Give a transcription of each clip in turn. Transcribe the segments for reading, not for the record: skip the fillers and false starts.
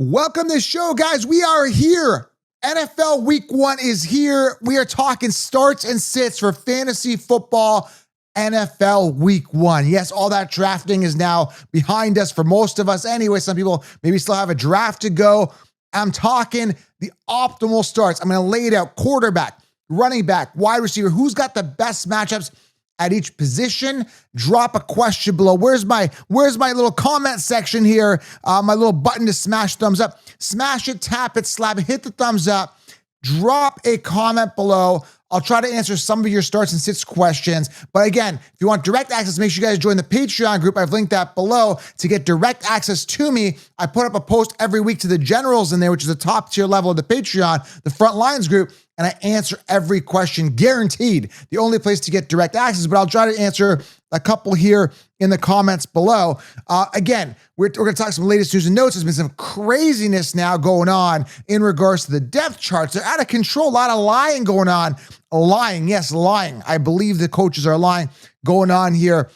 Welcome to the show, guys. We are here. NFL Week 1 is here. We are talking starts and sits for fantasy football NFL Week 1. Yes, all that drafting is now behind us for most of us anyway. Some people maybe still have a draft to go. I'm talking the optimal starts. I'm going to lay it out: quarterback, running back, wide receiver. Who's got the best matchups at each position? Drop a question below. Where's my little comment section here? My little button to smash thumbs up. Smash it, tap it, slap it, hit the thumbs up. Drop a comment below. I'll try to answer some of your starts and sits questions. But again, if you want direct access, make sure you guys join the Patreon group. I've linked that below to get direct access to me. I put up a post every week to the generals in there, which is the top tier level of the Patreon, the Frontlines group, and I answer every question, guaranteed. The only place to get direct access, but I'll try to answer a couple here in the comments below. Again, we're going to talk some latest news and notes. There's been some craziness now going on in regards to the depth charts. They're out of control. A lot of lying going on. Lying, yes, lying. I believe the coaches are lying going on here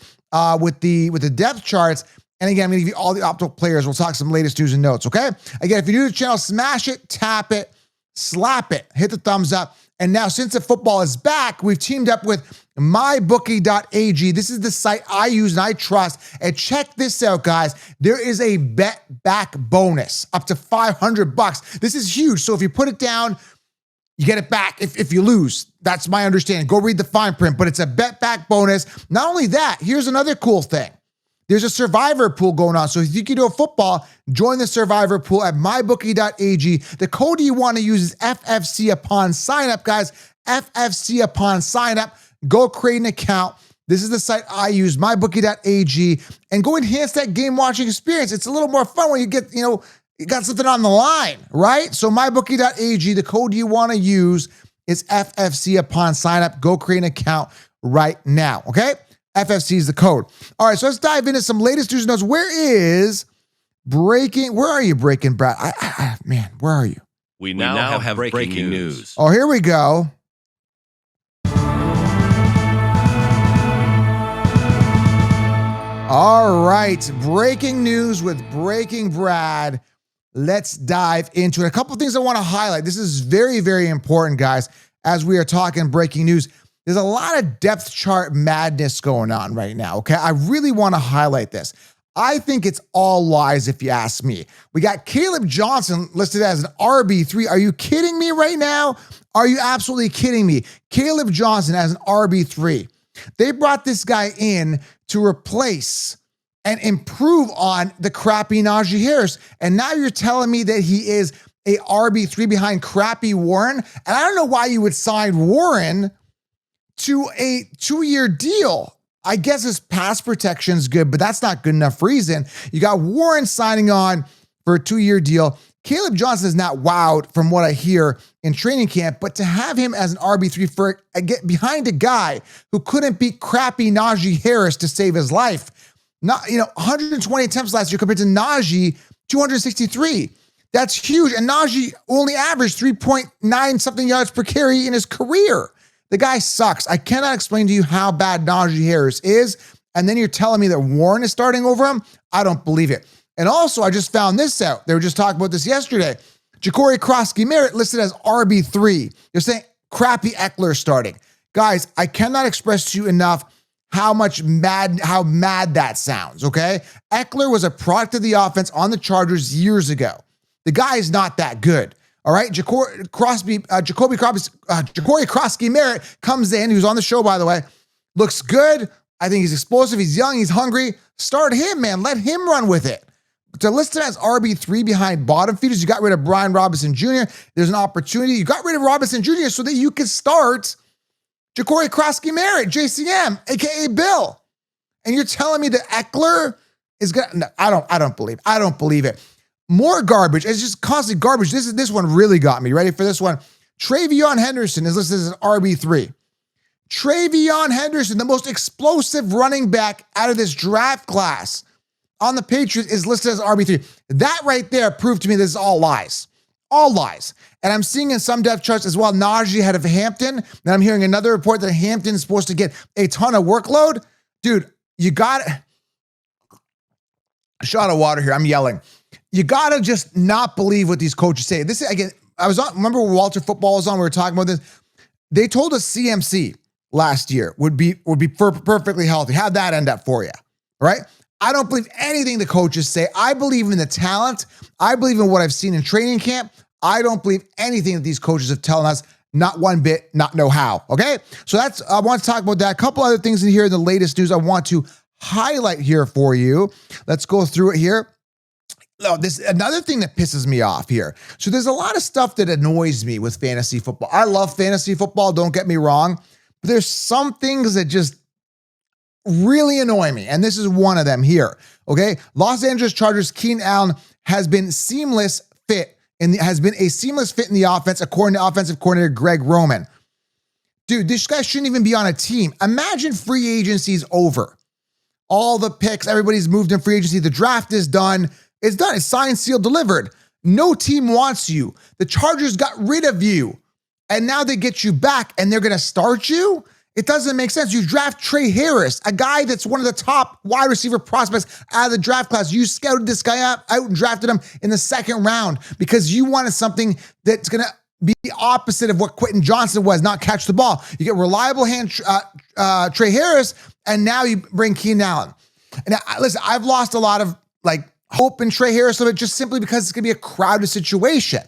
with the depth charts. And again, I'm going to give you all the optimal players. We'll talk some latest news and notes, okay? Again, if you're new to the channel, smash it, tap it, slap it, hit the thumbs up. And now, since the football is back, we've teamed up with mybookie.ag. This is the site I use and I trust. And check this out, guys. There is a bet back bonus up to $500. This is huge. So if you put it down, you get it back if you lose. That's my understanding. Go read the fine print, but it's a bet back bonus. Not only that, here's another cool thing. There's a survivor pool going on. So if you can do a football, join the survivor pool at mybookie.ag. The code you want to use is FFC upon sign up, guys. FFC upon sign up. Go create an account. This is the site I use, mybookie.ag, and go enhance that game watching experience. It's a little more fun when you get, you got something on the line, right? So mybookie.ag, the code you want to use is FFC upon sign up. Go create an account right now, okay? FFC is the code. All right, so let's dive into some latest news and notes. Where are you, Breaking Brad? Man, where are you? We now have breaking news. Oh, here we go. All right, breaking news with Breaking Brad. Let's dive into it. A couple of things I want to highlight. This is very, very important, guys, as we are talking breaking news. There's a lot of depth chart madness going on right now, okay? I really want to highlight this. I think it's all lies if you ask me. We got Caleb Johnson listed as an RB3. Are you kidding me right now? Are you absolutely kidding me? Caleb Johnson as an RB3. They brought this guy in to replace and improve on the crappy Najee Harris. And now you're telling me that he is a RB3 behind crappy Warren? And I don't know why you would sign Warren to a 2-year deal. I guess his pass protection is good, but that's not good enough reason. You got Warren signing on for a 2-year deal. Caleb Johnson is not wowed from what I hear in training camp, but to have him as an RB3 behind a guy who couldn't beat crappy Najee Harris to save his life. 120 attempts last year compared to Najee, 263. That's huge. And Najee only averaged 3.9 something yards per carry in his career. The guy sucks. I cannot explain to you how bad Najee Harris is. And then you're telling me that Warren is starting over him? I don't believe it. And also, I just found this out. They were just talking about this yesterday. Ja'Cory Krosky-Merritt listed as RB3. They're saying crappy Eckler starting. Guys, I cannot express to you enough how mad that sounds, okay? Eckler was a product of the offense on the Chargers years ago. The guy is not that good. All right, Ja'Cory Krosky-Merritt comes in, who's on the show, by the way, looks good. I think he's explosive. He's young. He's hungry. Start him, man. Let him run with it. To list him as RB3 behind bottom feeders, you got rid of Brian Robinson Jr. There's an opportunity. You got rid of Robinson Jr. so that you could start Ja'Cory Krosky-Merritt, JCM, aka Bill. And you're telling me that Eckler is gonna? No, I don't believe it. More garbage. It's just constantly garbage. This one really got me. Ready for this one? Travion Henderson is listed as an RB3. Travion Henderson, the most explosive running back out of this draft class on the Patriots, is listed as RB3. That right there proved to me this is all lies. All lies. And I'm seeing in some depth charts as well, Najee ahead of Hampton. And I'm hearing another report that Hampton is supposed to get a ton of workload. Dude, you got a shot of water here. I'm yelling. you got to just not believe what these coaches say. This is, again, remember when Walter Football was on, we were talking about this. They told us CMC last year would be perfectly healthy. How'd that end up for you? Right? I don't believe anything the coaches say. I believe in the talent. I believe in what I've seen in training camp. I don't believe anything that these coaches have telling us. Not one bit, not know how. Okay? So I want to talk about that. A couple other things in here in the latest news I want to highlight here for you. Let's go through it here. Oh, this another thing that pisses me off here. So there's a lot of stuff that annoys me with fantasy football. I love fantasy football, don't get me wrong, but there's some things that just really annoy me, and this is one of them here. Okay, Los Angeles Chargers Keenan Allen has been a seamless fit in the offense, according to offensive coordinator Greg Roman. Dude, this guy shouldn't even be on a team. Imagine free agency's over. All the picks, everybody's moved in free agency. The draft is done. It's done. It's signed, sealed, delivered. No team wants you. The Chargers got rid of you, and now they get you back, and they're going to start you? It doesn't make sense. You draft Trey Harris, a guy that's one of the top wide receiver prospects out of the draft class. You scouted this guy out and drafted him in the second round because you wanted something that's going to be opposite of what Quentin Johnson was, not catch the ball. You get reliable hand Trey Harris, and now you bring Keenan Allen. And listen, I've lost a lot of hope in Trey Harris a bit just simply because it's going to be a crowded situation.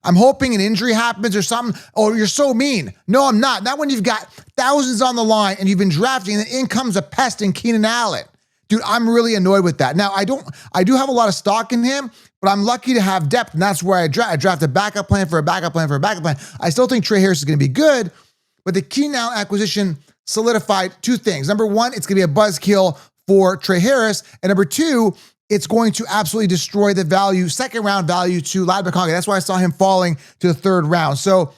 I'm hoping an injury happens or something. Oh, you're so mean. No, I'm not. Not when you've got thousands on the line and you've been drafting and in comes a pest in Keenan Allen. Dude, I'm really annoyed with that. Now, I do have a lot of stock in him, but I'm lucky to have depth, and that's where I draft a backup plan for a backup plan for a backup plan. I still think Trey Harris is going to be good, but the Keenan Allen acquisition solidified two things. Number one, it's going to be a buzzkill for Trey Harris, and number two, it's going to absolutely destroy the value, second round value to Ladd McConkey. That's why I saw him falling to the third round. So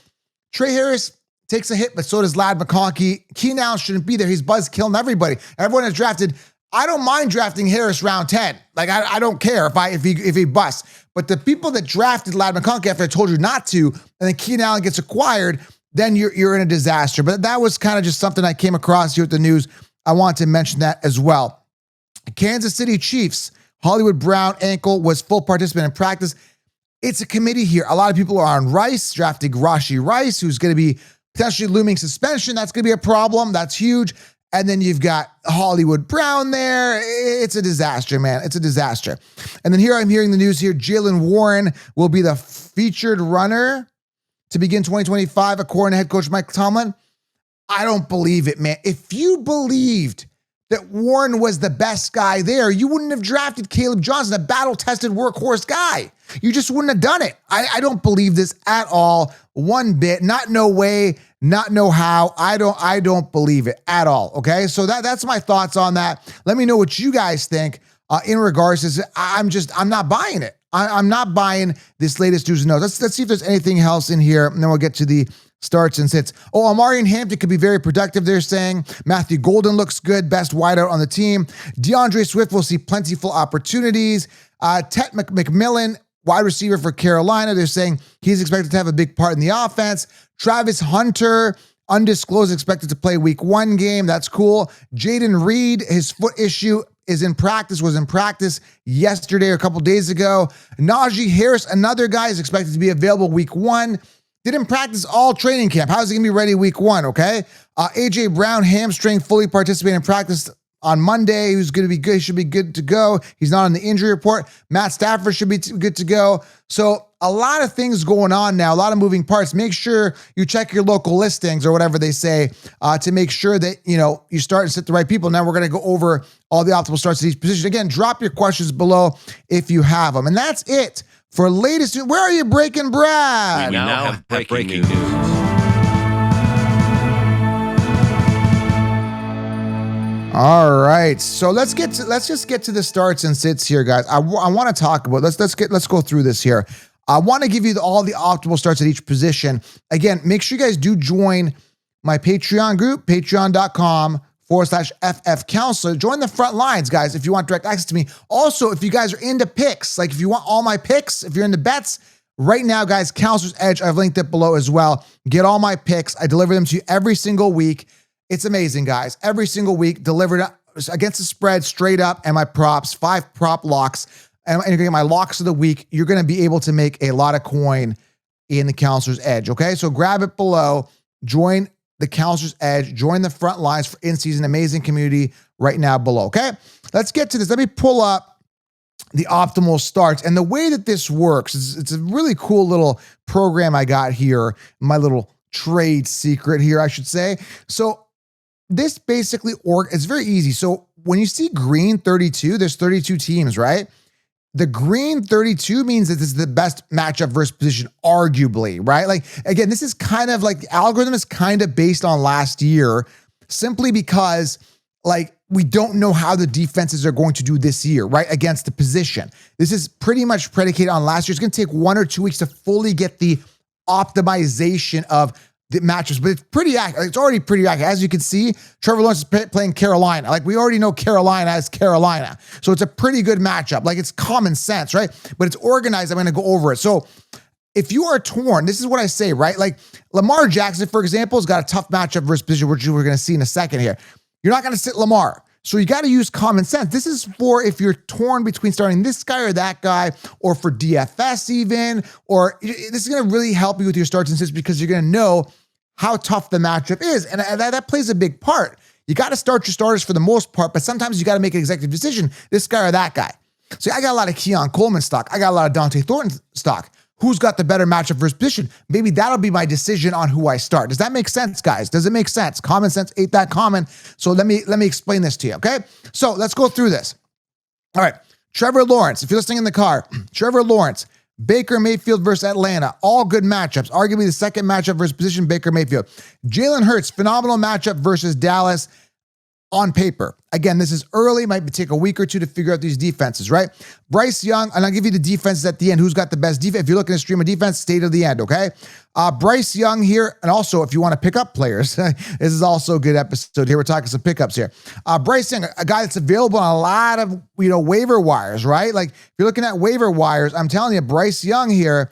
Trey Harris takes a hit, but so does Ladd McConkey. Keenan Allen shouldn't be there. He's buzzkilling everybody. Everyone has drafted. I don't mind drafting Harris round 10. I don't care if he busts. But the people that drafted Ladd McConkey after I told you not to, and then Keenan Allen gets acquired, then you're in a disaster. But that was kind of just something I came across here with the news. I want to mention that as well. Kansas City Chiefs. Hollywood Brown ankle was full participant in practice. It's a committee here. A lot of people are on Rice, drafting Rashee Rice, who's going to be potentially looming suspension. That's going to be a problem. That's huge. And then you've got Hollywood Brown there. It's a disaster, man. It's a disaster. And then here I'm hearing the news here. Jaylen Warren will be the featured runner to begin 2025, according to head coach Mike Tomlin. I don't believe it, man. If you believed that Warren was the best guy there, you wouldn't have drafted Caleb Johnson, a battle-tested workhorse guy. You just wouldn't have done it. I don't believe this at all, one bit. Not no way, not no how. I don't believe it at all. Okay, so that's my thoughts on that. Let me know what you guys think in regards to this. I'm not buying it. I'm not buying this latest news and notes. Let's see if there's anything else in here, and then we'll get to the starts and sits. Oh, Amarian Hampton could be very productive, they're saying. Matthew Golden looks good, best wideout on the team. DeAndre Swift will see plentiful opportunities. Ted McMillan, wide receiver for Carolina, they're saying he's expected to have a big part in the offense. Travis Hunter, undisclosed, expected to play week 1 game. That's cool. Jaden Reed, his foot issue was in practice yesterday or a couple days ago. Najee Harris, another guy, is expected to be available week 1. Didn't practice all training camp. How's he going to be ready week 1, okay? A.J. Brown, hamstring, fully participating in practice on Monday. He's going to be good. He should be good to go. He's not on the injury report. Matt Stafford should be good to go. So a lot of things going on now, a lot of moving parts. Make sure you check your local listings or whatever they say to make sure that, you start and sit the right people. Now we're going to go over all the optimal starts at each position. Again, drop your questions below if you have them. And that's it. For latest, where are you, Breaking Brad? We now have breaking news. All right, so let's just get to the starts and sits here, guys. I want to talk about let's go through this here. I want to give you all the optimal starts at each position. Again, make sure you guys do join my Patreon group, patreon.com/FF Counselor. Join the Frontlines, guys, if you want direct access to me. Also, if you guys are into picks, if you want all my picks, if you're into bets, right now, guys, Counselor's Edge, I've linked it below as well. Get all my picks. I deliver them to you every single week. It's amazing, guys. Every single week, delivered against the spread, straight up, and my props, 5 prop locks. and you're going to get my locks of the week, you're going to be able to make a lot of coin in the Counselor's Edge, okay? So grab it below, join the Counselor's Edge, join the Frontlines for in-season amazing community right now below, okay? Let's get to this. Let me pull up the optimal starts. And the way that this works is it's a really cool little program I got here, my little trade secret here, I should say. So this basically it's very easy. So when you see green 32, there's 32 teams, right? The green 32 means that this is the best matchup versus position, arguably, right? Like, again, this is kind of like the algorithm is kind of based on last year simply because, like, we don't know how the defenses are going to do this year, right? Against the position. This is pretty much predicated on last year. It's going to take 1 or 2 weeks to fully get the optimization of the matchups, but it's pretty accurate. It's already pretty accurate. As you can see, Trevor Lawrence is playing Carolina. Like, we already know Carolina as Carolina. So it's a pretty good matchup. Like, it's common sense, right? But it's organized. I'm going to go over it. So if you are torn, this is what I say, right? Like, Lamar Jackson, for example, has got a tough matchup versus position, which we're going to see in a second here. You're not going to sit Lamar. So you got to use common sense. This is for if you're torn between starting this guy or that guy, or for DFS even, or this is going to really help you with your starts and sits because you're going to know how tough the matchup is. And that plays a big part. You got to start your starters for the most part, but sometimes you got to make an executive decision, this guy or that guy. So I got a lot of Keon Coleman stock. I got a lot of Dante Thornton stock. Who's got the better matchup versus position? Maybe that'll be my decision on who I start. Does that make sense, guys? Does it make sense? Common sense ain't that common. So let me explain this to you, okay? So let's go through this. All right, Trevor Lawrence, if you're listening in the car, Trevor Lawrence, Baker Mayfield versus Atlanta, all good matchups. Arguably the second matchup versus position, Baker Mayfield. Jalen Hurts, phenomenal matchup versus Dallas on paper. Again, this is early, might take a week or two to figure out these defenses, right? Bryce Young, and I'll give you the defenses at the end. Who's got the best defense? If you're looking at stream of defense, state of the end, okay? Bryce Young here, and also if you want to pick up players, this is also a good episode here. We're talking some pickups here. Bryce Young, a guy that's available on a lot of, waiver wires, right? Like if you're looking at waiver wires, I'm telling you, Bryce Young here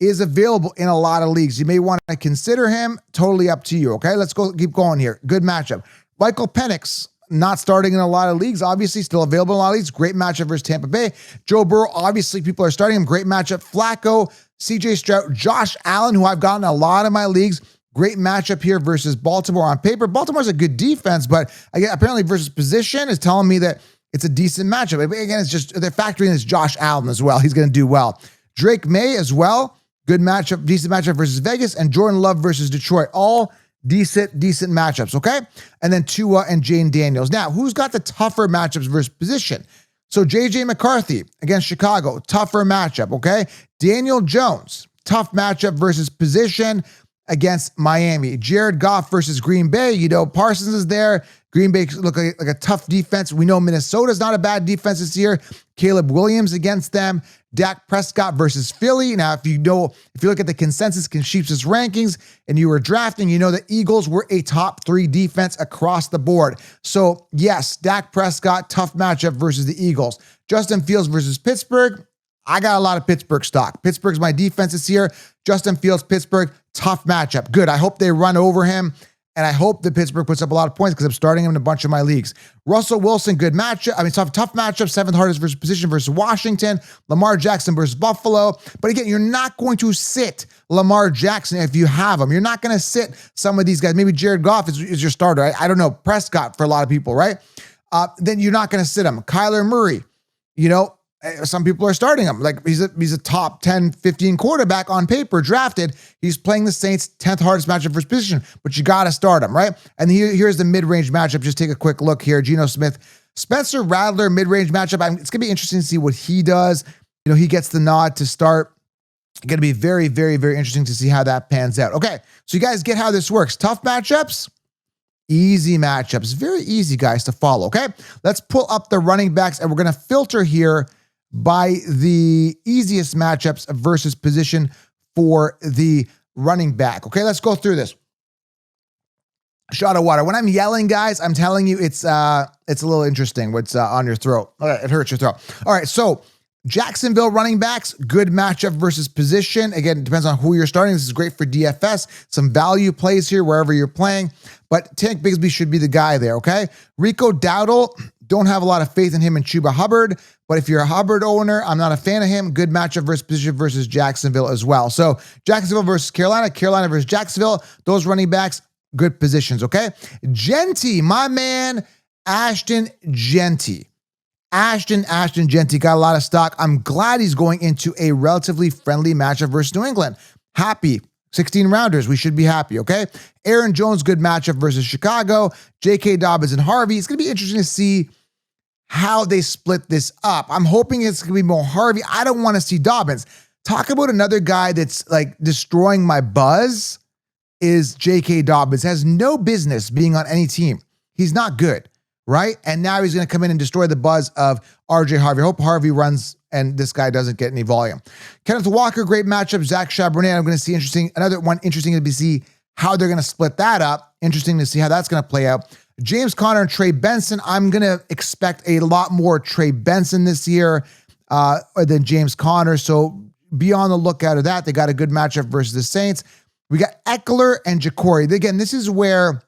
is available in a lot of leagues. You may want to consider him. Totally up to you, okay? Let's keep going here. Good matchup. Michael Penix, not starting in a lot of leagues, obviously still available in a lot of leagues. Great matchup versus Tampa Bay. Joe Burrow, obviously people are starting him. Great matchup. Flacco, CJ Stroud, Josh Allen, who I've gotten a lot of my leagues. Great matchup here versus Baltimore on paper. Baltimore's a good defense, but again, apparently versus position is telling me that it's a decent matchup. Again, it's just they're factoring in Josh Allen as well. He's going to do well. Drake May as well. Good matchup, decent matchup versus Vegas, and Jordan Love versus Detroit. All decent matchups, okay? And then Tua and Jane Daniels. Now, who's got the tougher matchups versus position? So J.J. McCarthy against Chicago, tougher matchup, okay? Daniel Jones, tough matchup versus position against Miami. Jared Goff versus Green Bay. Parsons is there. Green Bay look like a tough defense. We know Minnesota's not a bad defense this year. Caleb Williams against them. Dak Prescott versus Philly. Now, if you look at the consensus Sheeps' rankings and you were drafting, you know the Eagles were a top 3 defense across the board. So yes, Dak Prescott, tough matchup versus the Eagles. Justin Fields versus Pittsburgh. I got a lot of Pittsburgh stock. Pittsburgh's my defense this year. Justin Fields, Pittsburgh, tough matchup. Good. I hope they run over him. And I hope that Pittsburgh puts up a lot of points because I'm starting him in a bunch of my leagues. Russell Wilson, good matchup. Tough matchup. 7th hardest versus position versus Washington. Lamar Jackson versus Buffalo. But again, you're not going to sit Lamar Jackson if you have him. You're not going to sit some of these guys. Maybe Jared Goff is your starter. I don't know. Prescott for a lot of people, right? Then you're not going to sit him. Kyler Murray, some people are starting him. Like he's a top 10, 15 quarterback on paper, drafted. He's playing the Saints, 10th hardest matchup for his position, but you got to start him, right? And here's the mid-range matchup. Just take a quick look here. Geno Smith, Spencer Rattler, mid-range matchup. It's going to be interesting to see what he does. He gets the nod to start. It's going to be very, very, very interesting to see how that pans out. Okay, so you guys get how this works. Tough matchups, easy matchups. Very easy, guys, to follow, okay? Let's pull up the running backs, and we're going to filter here by the easiest matchups versus position for the running back. Okay, let's go through this. Shot of water. When I'm yelling, guys, I'm telling you it's a little interesting what's on your throat. Okay, it hurts your throat. All right, so Jacksonville running backs, good matchup versus position. Again, it depends on who you're starting. This is great for DFS. Some value plays here wherever you're playing, but Tank Bigsby should be the guy there, okay? Rico Dowdle, don't have a lot of faith in him and Chuba Hubbard. But if you're a Hubbard owner, I'm not a fan of him. Good matchup versus position versus Jacksonville as well. So Jacksonville versus Carolina, Carolina versus Jacksonville. Those running backs, good positions, okay? Genty, my man, Ashton Genty. Ashton Genty got a lot of stock. I'm glad he's going into a relatively friendly matchup versus New England. Happy. 16 rounders. We should be happy, okay? Aaron Jones, good matchup versus Chicago. J.K. Dobbins and Harvey. It's going to be interesting to see how they split this up. I'm hoping it's going to be more Harvey. I don't want to see Dobbins. Talk about another guy that's like destroying my buzz is J.K. Dobbins. Has no business being on any team. He's not good, right? And now he's going to come in and destroy the buzz of RJ Harvey. I hope Harvey runs and this guy doesn't get any volume. Kenneth Walker, great matchup. Zach Charbonnet, I'm going to see another one interesting to see how they're going to split that up. Interesting to see how that's going to play out. James Conner and Trey Benson, I'm going to expect a lot more Trey Benson this year than James Conner. So be on the lookout of that. They got a good matchup versus the Saints. We got Eckler and Jacory. Again, this is where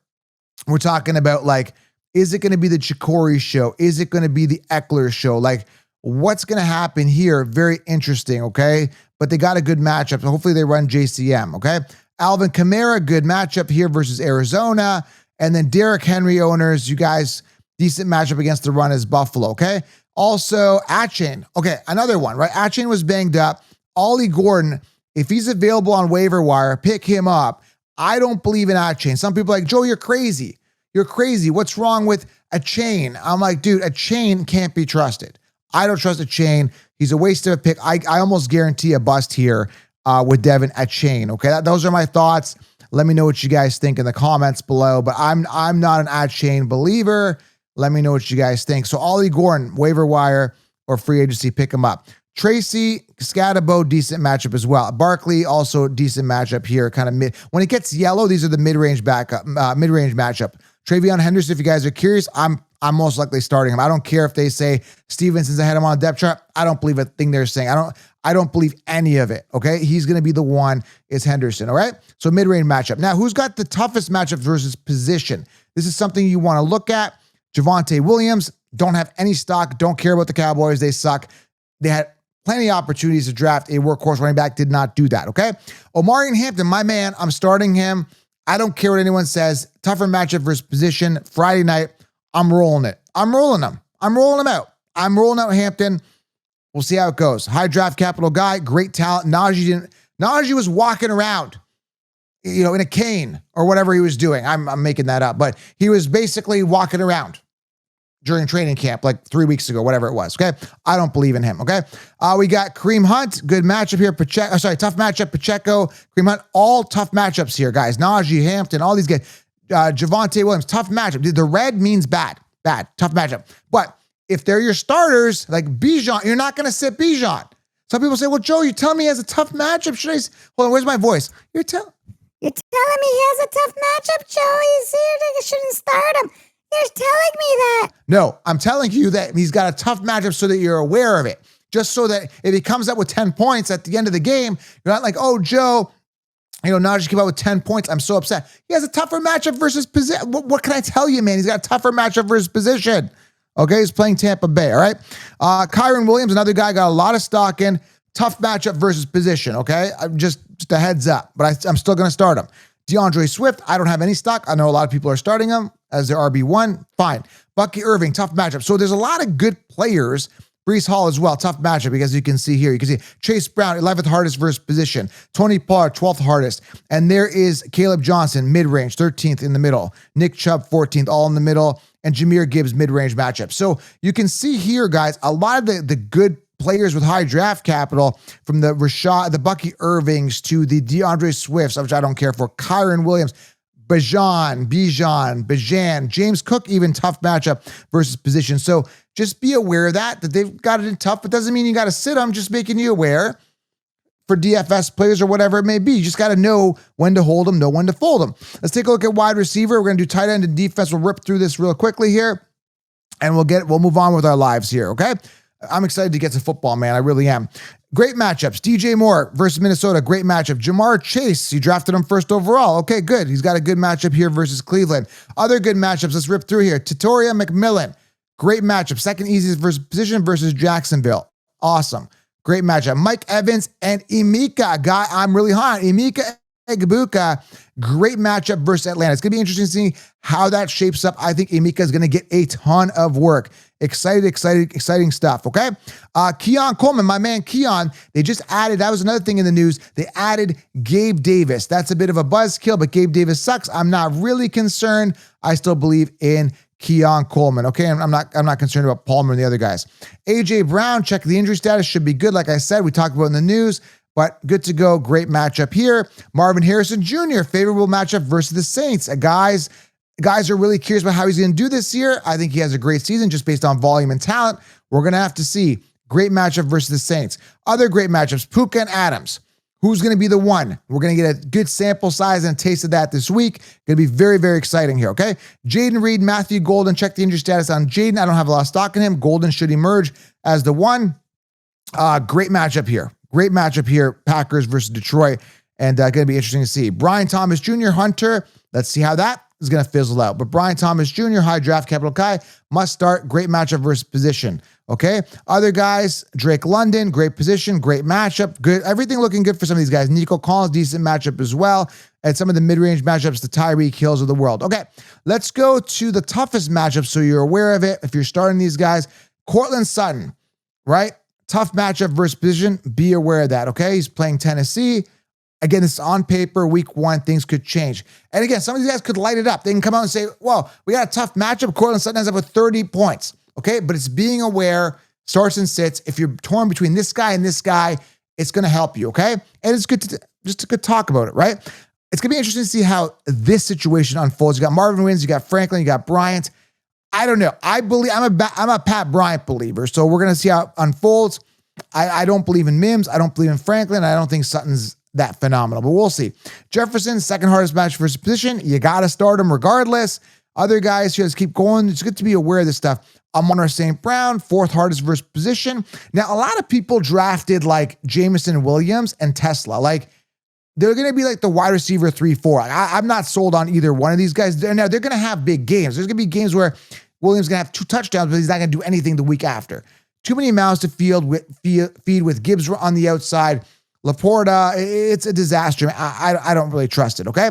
we're talking about, like, is it going to be the Jacory show? Is it going to be the Eckler show? Like, what's going to happen here? Very interesting, okay? But they got a good matchup. So hopefully they run JCM, okay? Alvin Kamara, good matchup here versus Arizona. And then Derrick Henry owners, you guys, decent matchup against the run is Buffalo, okay? Also, Achane. Okay, another one, right? Achane was banged up. Ollie Gordon, if he's available on waiver wire, pick him up. I don't believe in Achane. Some people are like, Joe, you're crazy. You're crazy. What's wrong with Achane? I'm like, dude, Achane can't be trusted. I don't trust Achane. He's a waste of a pick. I almost guarantee a bust here with Devin Achane. Okay, those are my thoughts. Let me know what you guys think in the comments below. But I'm not an Achane believer. Let me know what you guys think. So Ollie Gordon, waiver wire or free agency, pick him up. Tracy Scatabo, decent matchup as well. Barkley, also decent matchup here, kind of mid. When it gets yellow, these are the mid-range matchup. Travion Henderson, if you guys are curious, I'm most likely starting him. I don't care if they say Stevenson's ahead of him on a depth chart. I don't believe a thing they're saying. I don't believe any of it, okay? He's going to be the one, is Henderson, all right? So mid-range matchup. Now, who's got the toughest matchup versus position? This is something you want to look at. Javonte Williams, don't have any stock, don't care about the Cowboys. They suck. They had plenty of opportunities to draft a workhorse running back, did not do that, okay? Omarion Hampton, my man, I'm starting him. I don't care what anyone says. Tougher matchup versus position. Friday night, I'm rolling it. I'm rolling him. I'm rolling him out. I'm rolling out Hampton. We'll see how it goes. High draft capital guy, great talent. Najee was walking around, in a cane or whatever he was doing. I'm making that up, but he was basically walking around during training camp like 3 weeks ago, whatever it was, okay? I don't believe in him, okay? We got Kareem Hunt, good matchup here. Tough matchup, Pacheco, Kareem Hunt, all tough matchups here, guys. Najee, Hampton, all these guys. Javonte Williams, tough matchup. The red means bad, tough matchup. But if they're your starters, like Bijan, you're not going to sit Bijan. Some people say, well, Joe, you're telling me he has a tough matchup. Hold on, where's my voice? You're telling me he has a tough matchup, Joe. You shouldn't start him. You're telling me that. No, I'm telling you that he's got a tough matchup so that you're aware of it. Just so that if he comes up with 10 points at the end of the game, you're not like, oh, Joe, Najee came out with 10 points. I'm so upset. He has a tougher matchup versus position. What can I tell you, man? He's got a tougher matchup versus position. Okay, he's playing Tampa Bay, all right? Kyron Williams, another guy, got a lot of stock in. Tough matchup versus position, okay? Just a heads up, but I'm still going to start him. DeAndre Swift, I don't have any stock. I know a lot of people are starting him as their RB1. Fine. Bucky Irving, tough matchup. So there's a lot of good players. Breece Hall as well, tough matchup because you can see here. You can see Chase Brown, 11th hardest versus position. Tony Pollard, 12th hardest. And there is Caleb Johnson, mid-range, 13th in the middle. Nick Chubb, 14th, all in the middle. And Jahmyr Gibbs, mid-range matchup. So you can see here, guys, a lot of the good players with high draft capital, from the Bucky Irvings to the DeAndre Swifts, which I don't care for, Kyron Williams, Bijan, James Cook, even tough matchup versus position. So just be aware of that they've got it in tough, but doesn't mean you got to sit them, just making you aware for DFS players or whatever it may be. You just got to know when to hold them, know when to fold them. Let's take a look at wide receiver. We're going to do tight end and defense. We'll rip through this real quickly here, and we'll move on with our lives here, okay? I'm excited to get to football, man. I really am. Great matchups. DJ Moore versus Minnesota. Great matchup. Jamar Chase, you drafted him first overall. Okay, good. He's got a good matchup here versus Cleveland. Other good matchups. Let's rip through here. Tatoria McMillan. Great matchup. Second easiest position versus Jacksonville. Awesome. Great matchup. Mike Evans and Emeka, guy I'm really high on. Emeka Egbuka, great matchup versus Atlanta. It's going to be interesting to see how that shapes up. I think Emeka is going to get a ton of work. Exciting stuff, okay? Keon Coleman, my man Keon, they just added, that was another thing in the news, they added Gabe Davis. That's a bit of a buzzkill, but Gabe Davis sucks. I'm not really concerned. I still believe in Keon Coleman, okay? I'm not concerned about Palmer and the other guys. A.J. Brown, check the injury status, should be good. Like I said, we talked about in the news, but good to go. Great matchup here. Marvin Harrison Jr., favorable matchup versus the Saints. Guys are really curious about how he's going to do this year. I think he has a great season just based on volume and talent. We're going to have to see. Great matchup versus the Saints. Other great matchups, Puka and Adams. Who's going to be the one? We're going to get a good sample size and a taste of that this week. Going to be very, very exciting here, okay? Jaden Reed, Matthew Golden. Check the injury status on Jaden. I don't have a lot of stock in him. Golden should emerge as the one. Great matchup here. Great matchup here. Packers versus Detroit. And going to be interesting to see. Brian Thomas Jr., Hunter. Let's see how that is going to fizzle out. But Brian Thomas Jr., high draft capital Kai, must start. Great matchup versus position. Okay. Other guys, Drake London, great position, great matchup. Good. Everything looking good for some of these guys. Nico Collins, decent matchup as well. And some of the mid-range matchups, the Tyreek Hills of the world. Okay. Let's go to the toughest matchup so you're aware of it. If you're starting these guys, Cortland Sutton, right? Tough matchup versus position. Be aware of that. Okay. He's playing Tennessee. Again, this is on paper, week one, things could change. And again, some of these guys could light it up. They can come out and say, well, we got a tough matchup. Cortland Sutton ends up with 30 points. Okay, but it's being aware, starts and sits. If you're torn between this guy and this guy, it's going to help you, okay? And it's good to talk about it, right? It's going to be interesting to see how this situation unfolds. You got Marvin Wins, you got Franklin, you got Bryant. I don't know. I'm a Pat Bryant believer, so we're going to see how it unfolds. I don't believe in Mims. I don't believe in Franklin. I don't think Sutton's that phenomenal, but we'll see. Jefferson, second hardest match versus position. You got to start him regardless. Other guys, you just keep going. It's good to be aware of this stuff. Amon-Ra St. Brown, fourth hardest versus position. Now, a lot of people drafted like Jameson Williams and Tesla. Like, they're going to be like the wide receiver 3-4. I'm not sold on either one of these guys. Now, they're going to have big games. There's going to be games where Williams is going to have 2 touchdowns, but he's not going to do anything the week after. Too many mouths to feed with Gibbs on the outside. Laporta, it's a disaster. I don't really trust it, okay?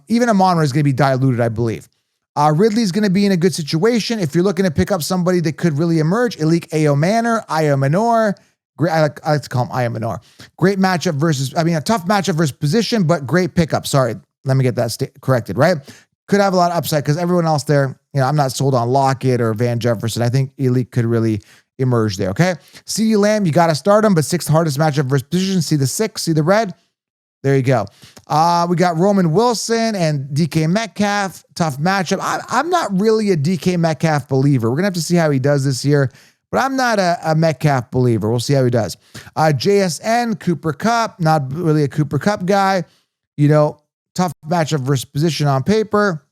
Even Amon-Ra is going to be diluted, I believe. Ridley's going to be in a good situation. If you're looking to pick up somebody that could really emerge, Elik Io Manor. Great, I like to call him Io Manor. Great matchup versus, a tough matchup versus position, but great pickup. Sorry, let me get that corrected, right? Could have a lot of upside because everyone else there, I'm not sold on Lockett or Van Jefferson. I think Elik could really emerge there, okay? CeeDee Lamb, you got to start him, but 6th hardest matchup versus position. See the 6, see the red. There you go. We got Roman Wilson and DK Metcalf. Tough matchup. I'm not really a DK Metcalf believer. We're going to have to see how he does this year, but I'm not a Metcalf believer. We'll see how he does. JSN, Cooper Kupp. Not really a Cooper Kupp guy. Tough matchup versus position on paper.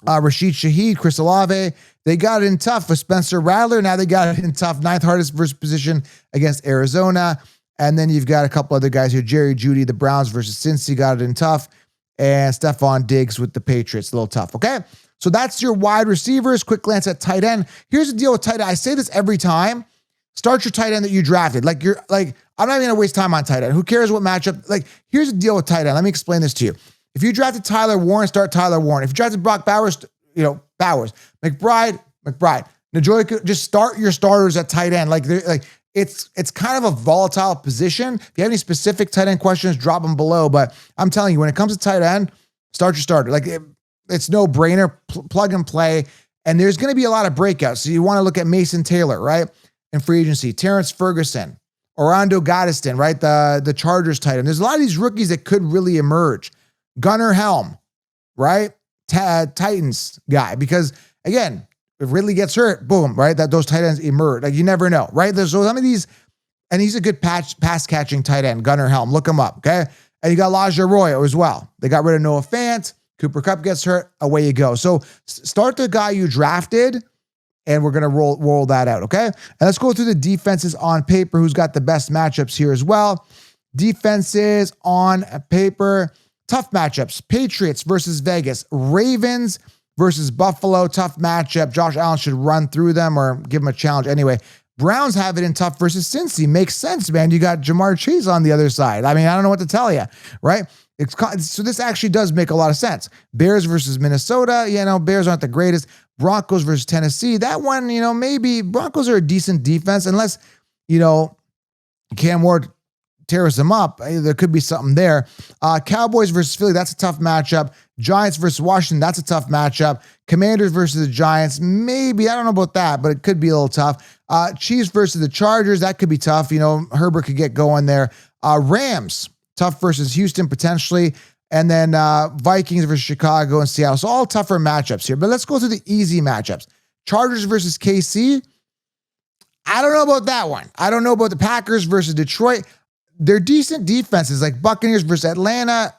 Rashid Shaheed, Chris Olave. They got it in tough with Spencer Rattler. Now they got it in tough. 9th hardest versus position against Arizona. And then you've got a couple other guys here. Jerry Jeudy, the Browns versus Cincy, got it in tough. And Stephon Diggs with the Patriots, a little tough, okay? So that's your wide receivers. Quick glance at tight end. Here's the deal with tight end. I say this every time. Start your tight end that you drafted. I'm not even going to waste time on tight end. Who cares what matchup? Here's the deal with tight end. Let me explain this to you. If you drafted Tyler Warren, start Tyler Warren. If you drafted Brock Bowers, Bowers. McBride. Njoku, just start your starters at tight end. It's kind of a volatile position. If you have any specific tight end questions, drop them below. But I'm telling you, when it comes to tight end, start your starter. It's no brainer, plug and play. And there's going to be a lot of breakouts. So you want to look at Mason Taylor, right? In free agency, Terrence Ferguson, Orlando Gaddiston, right? The Chargers tight end. There's a lot of these rookies that could really emerge. Gunnar Helm, right? Titans guy. Because again, if Ridley gets hurt, boom, right? Those tight ends emerge. You never know, right? There's some of these, and he's a good pass catching tight end, Gunnar Helm. Look him up, okay? And you got Elijah Arroyo as well. They got rid of Noah Fant. Cooper Kupp gets hurt. Away you go. So start the guy you drafted, and we're going to roll that out, okay? And let's go through the defenses on paper. Who's got the best matchups here as well? Defenses on paper. Tough matchups. Patriots versus Vegas. Ravens versus Buffalo, tough matchup. Josh Allen should run through them or give him a challenge anyway. Browns have it in tough versus Cincy. Makes sense, man. You got Jamar Chase on the other side. I mean, I don't know what to tell you, right? So this actually does make a lot of sense. Bears versus Minnesota. Bears aren't the greatest. Broncos versus Tennessee. That one, maybe Broncos are a decent defense unless, Cam Ward tears them up. There could be something there. Cowboys versus Philly. That's a tough matchup. Giants versus Washington. That's a tough matchup. Commanders versus the Giants. Maybe. I don't know about that, but it could be a little tough. Chiefs versus the Chargers. That could be tough. Herbert could get going there. Rams. Tough versus Houston, potentially. And then Vikings versus Chicago and Seattle. So all tougher matchups here. But let's go through the easy matchups. Chargers versus KC. I don't know about that one. I don't know about the Packers versus Detroit. They're decent defenses, like Buccaneers versus Atlanta.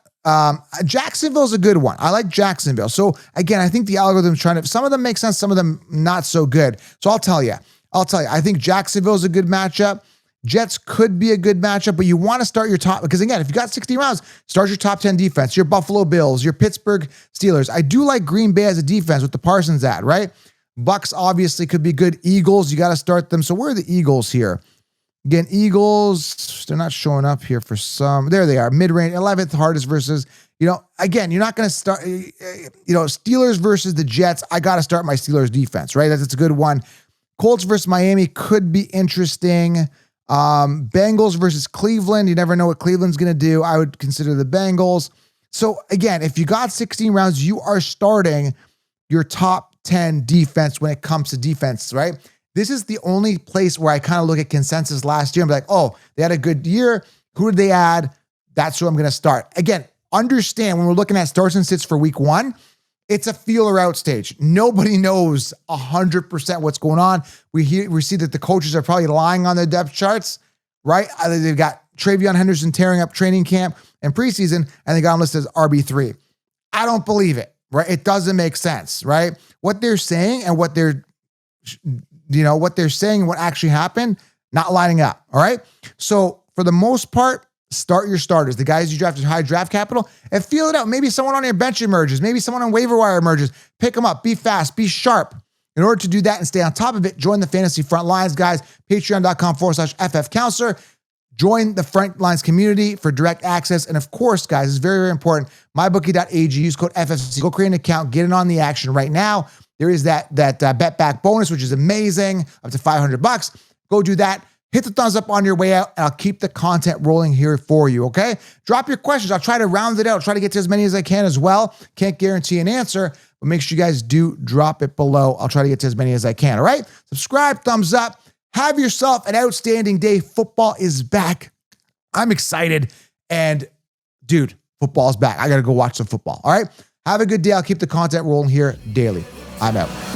Jacksonville's a good one. I like Jacksonville. So again, I think the algorithm's some of them make sense, some of them not so good. So I'll tell you, I think Jacksonville's a good matchup. Jets could be a good matchup, but you want to start your top, because again, if you got 60 rounds, start your top 10 defense, your Buffalo Bills, your Pittsburgh Steelers. I do like Green Bay as a defense with the Parsons at, right? Bucks obviously could be good. Eagles, you got to start them. So where are the Eagles here? Again, Eagles, they're not showing up here for some. There they are, mid-range, 11th hardest versus, again, you're not going to start, Steelers versus the Jets. I got to start my Steelers defense, right? That's a good one. Colts versus Miami could be interesting. Bengals versus Cleveland. You never know what Cleveland's going to do. I would consider the Bengals. So again, if you got 16 rounds, you are starting your top 10 defense when it comes to defense, right? This is the only place where I kind of look at consensus last year and be like, oh, they had a good year. Who did they add? That's who I'm going to start. Again, understand when we're looking at starts and sits for week one, it's a feeler out stage. Nobody knows 100% what's going on. We see that the coaches are probably lying on their depth charts, right? They've got Travion Henderson tearing up training camp and preseason, and they got him listed as RB3. I don't believe it, right? It doesn't make sense, right? What they're saying and what they're saying and what actually happened, not lining up, all right? So for the most part, start your starters, the guys you drafted high draft capital, and feel it out. Maybe someone on your bench emerges. Maybe someone on waiver wire emerges. Pick them up. Be fast. Be sharp. In order to do that and stay on top of it, join the Fantasy Frontlines, guys. Patreon.com/FFCounselor. Join the Frontlines community for direct access. And of course, guys, it's very, very important. MyBookie.ag. Use code FFC. Go create an account. Get in on the action right now. There is that bet back bonus, which is amazing, up to $500. Go do that. Hit the thumbs up on your way out, and I'll keep the content rolling here for you, okay? Drop your questions. I'll try to round it out. Try to get to as many as I can as well. Can't guarantee an answer, but make sure you guys do drop it below. I'll try to get to as many as I can, all right? Subscribe, thumbs up. Have yourself an outstanding day. Football is back. I'm excited. And, dude, football's back. I got to go watch some football, all right? Have a good day. I'll keep the content rolling here daily. I'm out.